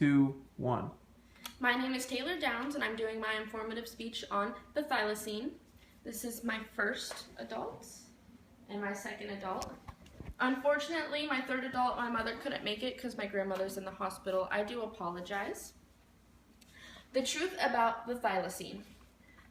2, 1. My name is Taylor Downs, and I'm doing my informative speech on the thylacine. This is my first adult and my second adult. Unfortunately, my third adult, my mother couldn't make it because my grandmother's in the hospital. I do apologize. The truth about the thylacine.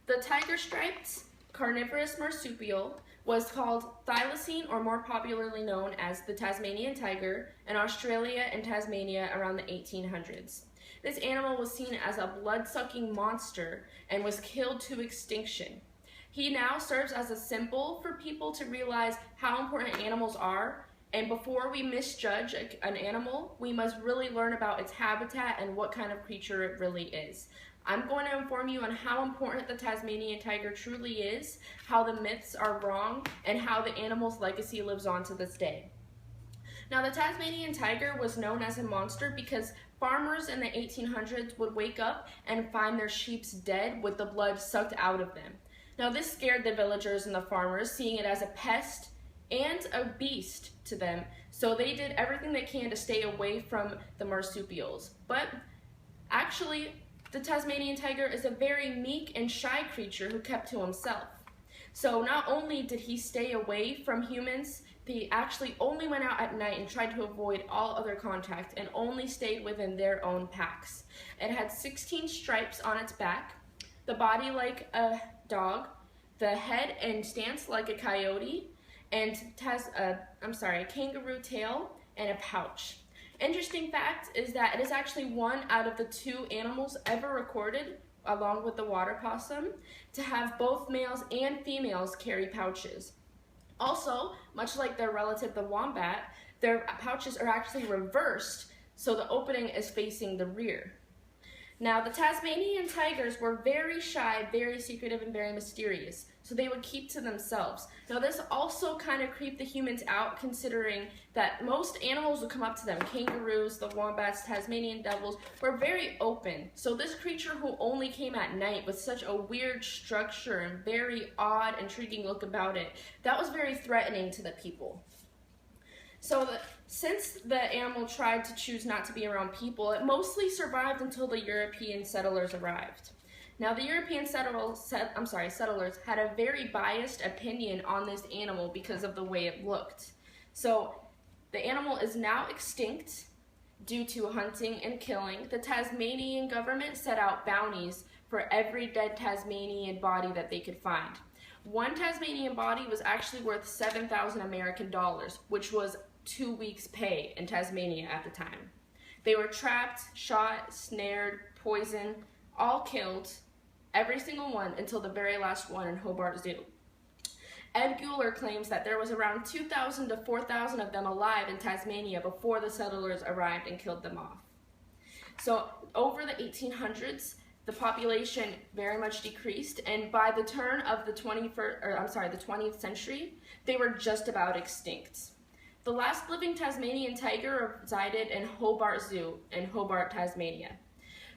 The tiger-striped carnivorous marsupial was called thylacine, or more popularly known as the Tasmanian tiger, in Australia and Tasmania around the 1800s. This animal was seen as a blood-sucking monster and was killed to extinction. He now serves as a symbol for people to realize how important animals are, and before we misjudge an animal, we must really learn about its habitat and what kind of creature it really is. I'm going to inform you on how important the Tasmanian tiger truly is, how the myths are wrong, and how the animal's legacy lives on to this day. Now, the Tasmanian tiger was known as a monster because farmers in the 1800s would wake up and find their sheep dead with the blood sucked out of them. Now, this scared the villagers and the farmers, seeing it as a pest and a beast to them, so they did everything they can to stay away from the marsupials. But actually, the Tasmanian tiger is a very meek and shy creature who kept to himself. So not only did he stay away from humans, he actually only went out at night and tried to avoid all other contact and only stayed within their own packs. It had 16 stripes on its back, the body like a dog, the head and stance like a coyote, and a kangaroo tail and a pouch. Interesting fact is that it is actually one out of the 2 animals ever recorded, along with the water possum, to have both males and females carry pouches. Also, much like their relative the wombat, their pouches are actually reversed, so the opening is facing the rear. Now, the Tasmanian tigers were very shy, very secretive, and very mysterious, so they would keep to themselves. Now, this also kind of creeped the humans out, considering that most animals would come up to them. Kangaroos, the wombats, Tasmanian devils were very open. So this creature who only came at night with such a weird structure and very odd, intriguing look about it, that was very threatening to the people. So since the animal tried to choose not to be around people, it mostly survived until the European settlers arrived. Now, the European settlers had a very biased opinion on this animal because of the way it looked. So the animal is now extinct due to hunting and killing. The Tasmanian government set out bounties for every dead Tasmanian body that they could find. One Tasmanian body was actually worth 7,000 American dollars, which was 2 weeks' pay in Tasmania at the time. They were trapped, shot, snared, poisoned, all killed, every single one until the very last one in Hobart Zoo. Ed Guler claims that there was around 2,000 to 4,000 of them alive in Tasmania before the settlers arrived and killed them off. So over the 1800s, the population very much decreased, and by the turn of the 20th century, they were just about extinct. The last living Tasmanian tiger resided in Hobart Zoo in Hobart, Tasmania.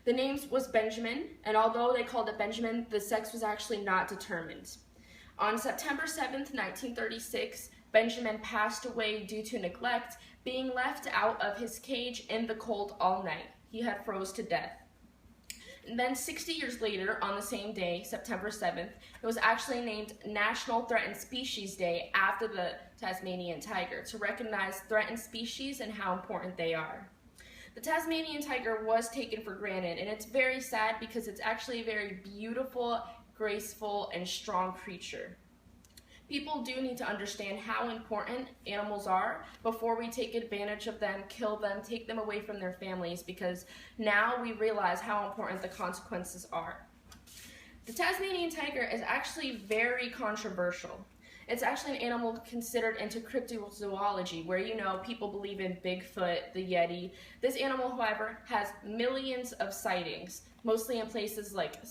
The name was Benjamin, and although they called it Benjamin, the sex was actually not determined. On September 7th, 1936, Benjamin passed away due to neglect, being left out of his cage in the cold all night. He had froze to death. And then 60 years later, on the same day, September 7th, it was actually named National Threatened Species Day after the Tasmanian tiger to recognize threatened species and how important they are. The Tasmanian tiger was taken for granted, and it's very sad because it's actually a very beautiful, graceful, and strong creature. People do need to understand how important animals are before we take advantage of them, kill them, take them away from their families, because now we realize how important the consequences are. The Tasmanian tiger is actually very controversial. It's actually an animal considered into cryptozoology, where people believe in Bigfoot, the Yeti. This animal, however, has millions of sightings, mostly in places like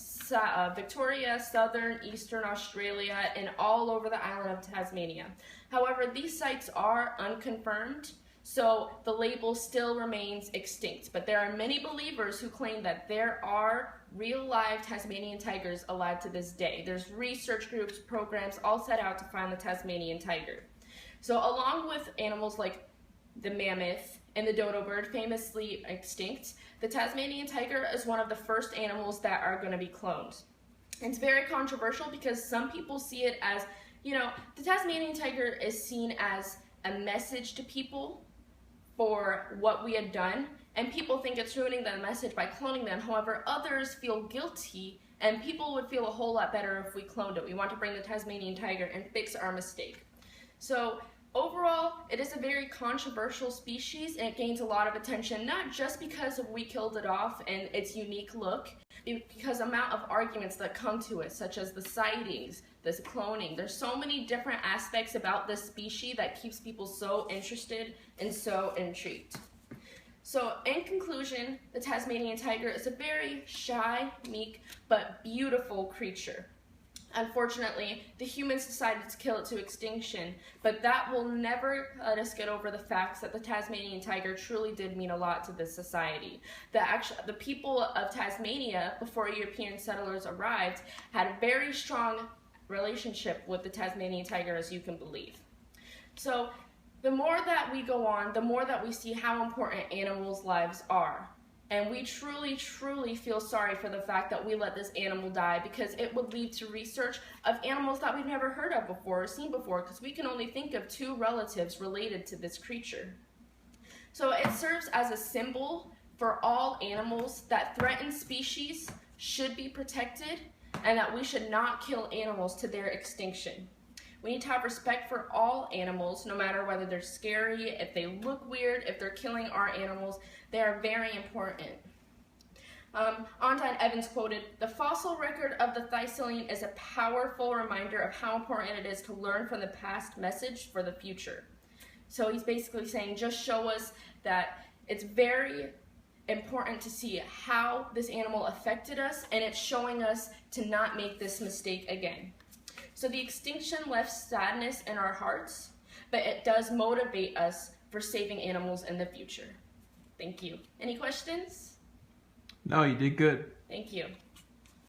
Victoria, southern, eastern Australia, and all over the island of Tasmania. However, these sites are unconfirmed, so the label still remains extinct. But there are many believers who claim that there are real live Tasmanian tigers alive to this day. There's research groups, programs all set out to find the Tasmanian tiger. So along with animals like the mammoth and the dodo bird, famously extinct, the Tasmanian tiger is one of the first animals that are going to be cloned. It's very controversial because some people see it as, the Tasmanian tiger is seen as a message to people for what we had done, and people think it's ruining the message by cloning them. However, others feel guilty, and people would feel a whole lot better if we cloned it. We want to bring the Tasmanian tiger and fix our mistake. So overall, it is a very controversial species, and it gains a lot of attention, not just because we killed it off and its unique look, because the amount of arguments that come to it, such as the sightings, this cloning. There's so many different aspects about this species that keeps people so interested and so intrigued. So in conclusion, the Tasmanian tiger is a very shy, meek, but beautiful creature. Unfortunately, the humans decided to kill it to extinction, but that will never let us get over the fact that the Tasmanian tiger truly did mean a lot to this society. The people of Tasmania, before European settlers arrived, had a very strong relationship with the Tasmanian tiger, as you can believe. So the more that we go on, the more that we see how important animals' lives are. And we truly, truly feel sorry for the fact that we let this animal die, because it would lead to research of animals that we've never heard of before or seen before, because we can only think of 2 relatives related to this creature. So it serves as a symbol for all animals that threatened species should be protected, and that we should not kill animals to their extinction. We need to have respect for all animals, no matter whether they're scary, if they look weird, if they're killing our animals. They are very important. Ondine Evans quoted, "The fossil record of the Thylacine is a powerful reminder of how important it is to learn from the past message for the future." So he's basically saying, just show us that it's very important to see how this animal affected us, and it's showing us to not make this mistake again. So the extinction left sadness in our hearts, but it does motivate us for saving animals in the future. Thank you. Any questions? No, you did good. Thank you.